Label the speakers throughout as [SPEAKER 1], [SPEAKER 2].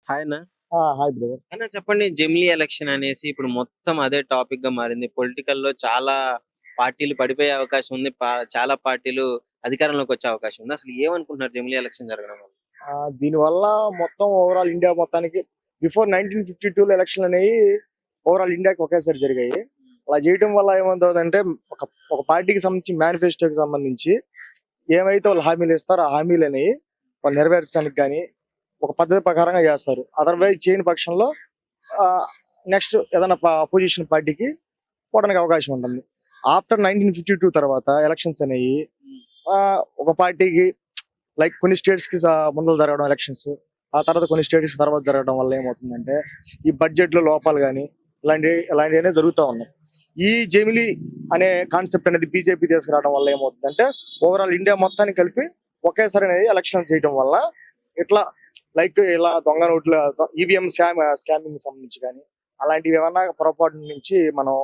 [SPEAKER 1] Hi అన్న.
[SPEAKER 2] Hi brother.
[SPEAKER 1] అన్న చెప్పండి, జమిలీ ఎలక్షన్ అనేసి ఇప్పుడు మొత్తం అదే టాపిక్ గా మారింది. పొలిటికల్ లో చాలా పార్టీలు పడిపోయే అవకాశం ఉంది. చాలా పార్టీలు అధికారంలోకి వచ్చే అవకాశం ఉంది. అసలు ఏమనుకుంటున్నారు జమిలీ ఎలక్షన్ జరగడం వల్ల?
[SPEAKER 2] దీనివల్ల మొత్తం ఓవరాల్ ఇండియా మొత్తానికి బిఫోర్ 1952 ఎలక్షన్ అనేవి ఓవరాల్ ఇండియాకి ఒకేసారి జరిగాయి. అలా చేయడం వల్ల ఏమవుతుందంటే ఒక ఒక పార్టీకి సంబంధించి మేనిఫెస్టోకి సంబంధించి ఏమైతే వాళ్ళు హామీలు ఇస్తారో ఆ హామీలు అనేవి వాళ్ళు నెరవేర్చడానికి కానీ ఒక పద్ధతి ప్రకారంగా చేస్తారు. అదర్వైజ్ చేయని పక్షంలో నెక్స్ట్ ఏదైనా అపోజిషన్ పార్టీకి పోవడానికి అవకాశం ఉంటుంది. ఆఫ్టర్ 1952 తర్వాత ఎలక్షన్స్ అనేవి ఒక పార్టీకి లైక్ కొన్ని స్టేట్స్ కి ముందర జరగడం ఎలక్షన్స్, ఆ తర్వాత కొన్ని స్టేట్స్ తర్వాత జరగడం వల్ల ఏమవుతుందంటే ఈ బడ్జెట్ లో లోపాలు కానీ ఇలాంటివన్నీ జరుగుతూ ఉన్నాయి. ఈ జమిలీ అనే కాన్సెప్ట్ అనేది బీజేపీ తీసుకురావడం వల్ల ఏమవుతుందంటే ఓవరాల్ ఇండియా మొత్తాన్ని కలిపి ఒకేసారి అనేది ఎలక్షన్ చేయడం వల్ల ఇట్లా లైక్ ఇలా దొంగ నోట్ల ఈవీఎం స్కామింగ్ సంబంధించి కానీ అలాంటివి ఏమన్నా పొరపాటు నుంచి మనం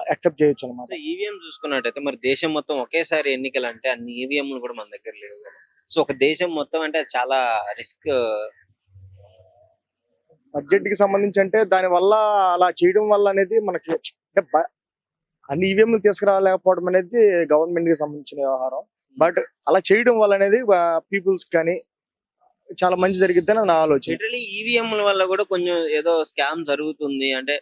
[SPEAKER 2] యాక్సెప్ట్ చేయొచ్చు అనమాట.
[SPEAKER 1] సో ఈవీఎం చూసుకున్నట్టయితే మరి దేశం మొత్తం ఒకేసారి ఎన్నికలు అంటే అన్ని ఈవీఎంలు కూడా మన దగ్గర లేవు కదా. సో ఒక దేశం మొత్తం అంటే అది చాలా రిస్క్.
[SPEAKER 2] బడ్జెట్ కి సంబంధించి అంటే దాని వల్ల అలా చేయడం వల్ల అనేది మనకి అంటే అన్ని ఈవీఎంలు తీసుకురాలేకపోవడం అనేది గవర్నమెంట్ కి సంబంధించిన వ్యవహారం. బట్ అలా చేయడం వల్ల అనేది పీపుల్స్ కానీ చాలా మంచి జరిగిద్దని నా ఆలోచన.
[SPEAKER 1] లిటరలీ ఈవీఎంల వల్ల కూడా కొంచెం ఏదో స్కామ్ జరుగుతుంది అంటే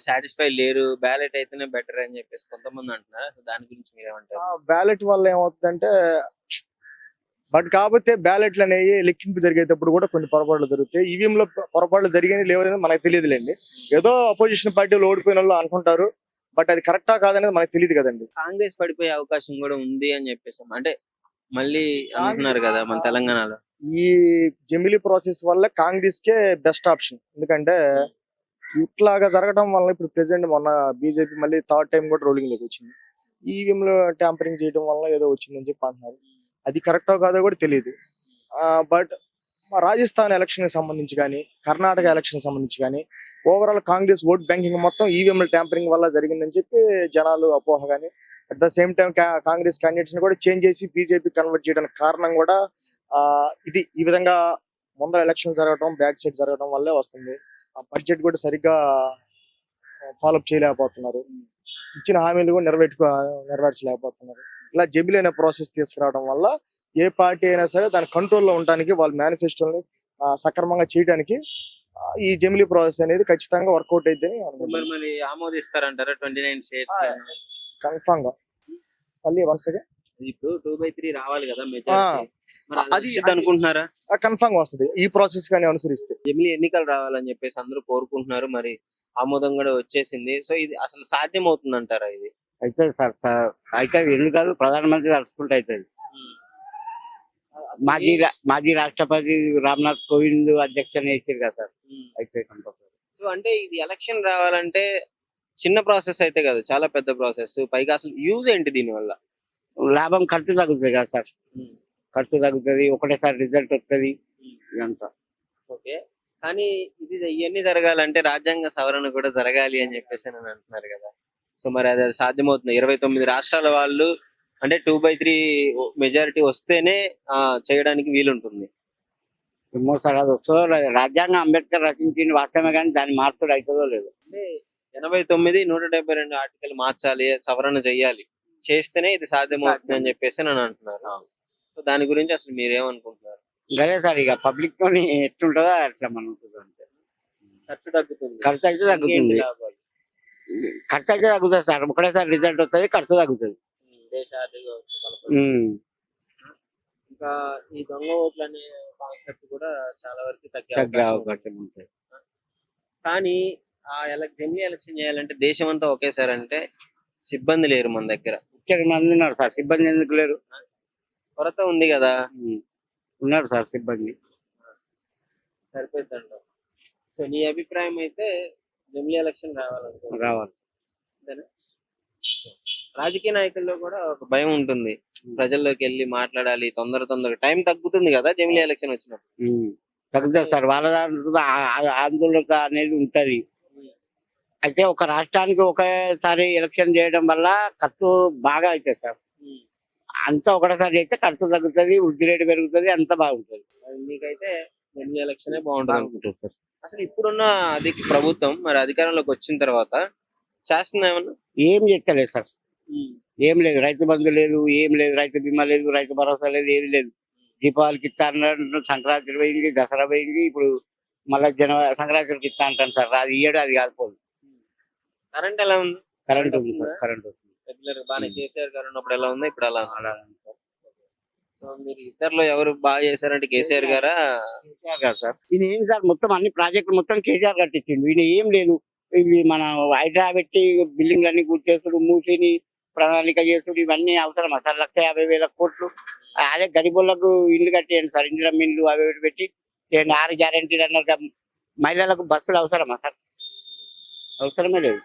[SPEAKER 1] సాటిస్ఫై లేరు, బ్యాలెట్ అయితేనే బెటర్ అని చెప్పేసి కొంతమంది అంటున్నారు. అసలు దాని గురించి మీరేమంటారు?
[SPEAKER 2] బ్యాలెట్ వల్ల ఏమవుతుందంటే బట్ కాకపోతే బ్యాలెట్లు అనేవి లెక్కింపు జరిగేటప్పుడు కూడా కొన్ని పొరపాట్లు జరుగుతాయి. ఈవీఎం లో పొరపాట్లు జరిగాయి లేవనేది మనకు తెలియదులేండి. ఏదో అపోజిషన్ పార్టీలు ఓడిపోయిన వాళ్ళు అనుకుంటారు, బట్ అది కరెక్టా కాదనేది మనకు తెలియదు కదండి.
[SPEAKER 1] కాంగ్రెస్ పడిపోయే అవకాశం కూడా ఉంది అని చెప్పేసి అంటే మళ్ళీ అంటున్నారు కదా మన తెలంగాణలో.
[SPEAKER 2] ఈ జమిలీ ప్రాసెస్ వల్ల కాంగ్రెస్ కే బెస్ట్ ఆప్షన్. ఎందుకంటే ఇట్లాగా జరగడం వల్ల ఇప్పుడు ప్రెసిడెంట్ మొన్న బీజేపీ మళ్ళీ థర్డ్ టైం కూడా రూలింగ్ లోకి వచ్చింది. ఈవీఎం లో ట్యాంపరింగ్ చేయడం వల్ల ఏదో వచ్చిందని చెప్పి అంటున్నారు. అది కరెక్టో కాదో కూడా తెలియదు. బట్ రాజస్థాన్ ఎలక్షన్ సంబంధించి కానీ కర్ణాటక ఎలక్షన్ సంబంధించి కానీ ఓవరాల్ కాంగ్రెస్ ఓట్ బ్యాంకింగ్ మొత్తం ఈవీఎం ట్యాంపరింగ్ వల్ల జరిగిందని చెప్పి జనాలు అపోహ. కానీ at the same time Congress candidates ని కూడా చేంజ్ చేసి బీజేపీ కన్వర్ట్ చేయడానికి కారణం కూడా ఇది ఈ విధంగా ముందర ఎలక్షన్ జరగడం బ్యాక్ సైడ్ జరగడం వల్లే వస్తుంది. ఆ బడ్జెట్ కూడా సరిగ్గా ఫాలోఅప్ చేయలేకపోతున్నారు. ఇచ్చిన హామీలు కూడా నెరవేర్చలేకపోతున్నారు. ఇలా జమిలీ అనే ప్రాసెస్ తీసుకురావడం వల్ల ఏ పార్టీ అయినా సరే దాని కంట్రోల్లో ఉండడానికి వాళ్ళ మేనిఫెస్టోని సక్రమంగా చేయడానికి ఈ జమిలీ ప్రాసెస్ అనేది ఖచ్చితంగా వర్కౌట్ అయిద్దని
[SPEAKER 1] మరి ఆమోదిస్తారంటారా 29 స్టేట్స్?
[SPEAKER 2] కన్ఫామ్ గా. మళ్ళీ వన్స్ అగైన్
[SPEAKER 1] ఇప్పుడు 2/3 రావాలి కదా మెజారిటీ, అది అనుకుంటున్నారా?
[SPEAKER 2] కన్ఫామ్ గా వస్తుంది ఈ ప్రాసెస్ కానీ అనుసరిస్తే.
[SPEAKER 1] జమిలీ ఎన్నికలు రావాలని చెప్పేసి అందరూ కోరుకుంటున్నారు, మరి ఆమోదం కూడా వచ్చేసింది. సో ఇది అసలు సాధ్యం అవుతుందంటారా? ఇది
[SPEAKER 3] అయితే సార్ అయితే ఎన్నికలు ప్రధానమంత్రి తలుచుకుంటే అవుతుంది. మాజీ రాష్ట్రపతి రామ్నాథ్ కోవింద్ అధ్యక్షత వేసారు కదా సార్, అయితే కంపల్సరీ.
[SPEAKER 1] సో అంటే ఇది ఎలక్షన్ రావాలంటే చిన్న ప్రాసెస్ అయితే కదా, చాలా పెద్ద ప్రాసెస్. పైగా అసలు యూజ్ ఏంటి దీని వల్ల?
[SPEAKER 3] లాభం ఖర్చు తగ్గుతుంది కదా సార్, ఖర్చు తగ్గుతుంది, ఒకటేసారి రిజల్ట్ వస్తుంది ఇదంతా.
[SPEAKER 1] ఓకే, కానీ ఇది ఇవన్నీ జరగాలంటే రాజ్యాంగ సవరణ కూడా జరగాలి అని చెప్పేసి అని అంటున్నారు కదా. సో మరి అది సాధ్యమవుతుంది? 29 రాష్ట్రాల వాళ్ళు అంటే 2/3 మెజారిటీ వస్తేనే చేయడానికి వీలుంటుంది.
[SPEAKER 3] ఏమో సార్, అది వస్తుందో లేదు. రాజ్యాంగం అంబేద్కర్ రచించింది వాస్తవమే, కానీ దాన్ని మార్చుడు అవుతుందో లేదు.
[SPEAKER 1] అంటే 89 172 ఆర్టికల్ మార్చాలి, సవరణ చెయ్యాలి, చేస్తేనే ఇది సాధ్యమవుతుంది అని చెప్పేసి నన్ను అంటున్నారు. సో దాని గురించి అసలు మీరేమనుకుంటున్నారు?
[SPEAKER 3] అదే సార్, ఇక పబ్లిక్ తోని ఎట్లుంటుందో అట్లా మనం
[SPEAKER 1] ఖర్చు తగ్గుతుంది,
[SPEAKER 3] ఖర్చు అయితే తగ్గుతుంది, ఖర్చు అయితే తగ్గుతుంది సార్. ఒకటేసారి రిజల్ట్ వస్తుంది, ఖర్చు తగ్గుతుంది.
[SPEAKER 1] ఇంకా ఈ దొంగ ఓట్లు అనే కాన్సెప్ట్ కూడా చాలా వరకు
[SPEAKER 3] తగ్గే అవకాశం ఉంటుంది.
[SPEAKER 1] కానీ జమిలీ ఎలక్షన్ చేయాలంటే దేశం అంతా ఒకేసారి అంటే సిబ్బంది లేరు మన దగ్గర.
[SPEAKER 3] మంది ఉన్నారు సార్, సిబ్బంది ఎందుకు లేరు?
[SPEAKER 1] కొరత ఉంది కదా.
[SPEAKER 3] ఉన్నారు సార్ సిబ్బంది,
[SPEAKER 1] సరిపోతుందంట. సో నీ అభిప్రాయం అయితే జమిలీ ఎలక్షన్
[SPEAKER 3] రావాలి.
[SPEAKER 1] రాజకీయ నాయకుల్లో కూడా ఒక భయం ఉంటుంది, ప్రజల్లోకి వెళ్ళి మాట్లాడాలి, తొందరగా టైం తగ్గుతుంది కదా జమిలీ ఎలక్షన్ వచ్చినప్పుడు.
[SPEAKER 3] తగ్గుతుంది సార్, వాళ్ళ దాంట్లో ఆందోళన అనేది ఉంటది. అయితే ఒక రాష్ట్రానికి ఒకేసారి ఎలక్షన్ చేయడం వల్ల ఖర్చు బాగా అవుతుంది సార్. అంతా ఒకటేసారి అయితే ఖర్చు తగ్గుతుంది, వృద్ధి రేటు పెరుగుతుంది, అంతా బాగుంటుంది.
[SPEAKER 1] మీకైతే జనరల్ ఎలక్షన్ బాగుంటుంది
[SPEAKER 3] బాగుంటుంది సార్.
[SPEAKER 1] అసలు ఇప్పుడున్న ప్రభుత్వం మరి అధికారంలోకి వచ్చిన తర్వాత చేస్తుంది ఏమన్నా
[SPEAKER 3] ఏం చెప్తలేదు సార్, ఏం లేదు. రైతు బంధు లేదు, ఏం లేదు. రైతు బీమా లేదు, రైతు భరోసా లేదు, ఏది లేదు. దీపావళికి ఇస్తా అన్నారు, సంక్రాంతి పోయింది, దసరా పోయింది, ఇప్పుడు మళ్ళీ సంక్రాంతికి ఇస్తా అంటాను సార్. అది ఇయ్యడు, అది కాకపోదు.
[SPEAKER 1] కరెంట్ ఎలా ఉంది
[SPEAKER 3] కరెంట్ ఉంది
[SPEAKER 1] వస్తుందా?
[SPEAKER 3] సార్, కరెంట్ వస్తుంది.
[SPEAKER 1] రెగ్యులర్ బాగానే కేసీఆర్ గారు ఉన్నప్పుడు ఎలా ఉంది ఇప్పుడు అలా ఉంది.
[SPEAKER 3] అలా ఉంది సార్.
[SPEAKER 1] సో మీరు ఇద్దరులో ఎవరు బాగా చేశారంటే కేసీఆర్ గారా
[SPEAKER 3] కేసీఆర్ గారు సార్. ఈయన ఏం సార్, మొత్తం అన్ని ప్రాజెక్టులు మొత్తం కేసీఆర్ కట్టించిండు. ఈయన ఏం లేదు. ఇది మన హైడ్రా పెట్టి బిల్డింగ్లు అన్ని గుర్తు చేసుడు, మూసిని ప్రణాళిక చేసుడు, ఇవన్నీ అవసరమా సార్? 1,50,000 కోట్లు. అదే గరీబులకు ఇల్లు కట్టేయండి సార్, ఇందిరా మిల్లు అవి ఇవి పెట్టి చేయండి. 6 గ్యారెంటీలు అన్నారు. మహిళలకు బస్సులు అవసరమా సార్? అవసరమే లేదు.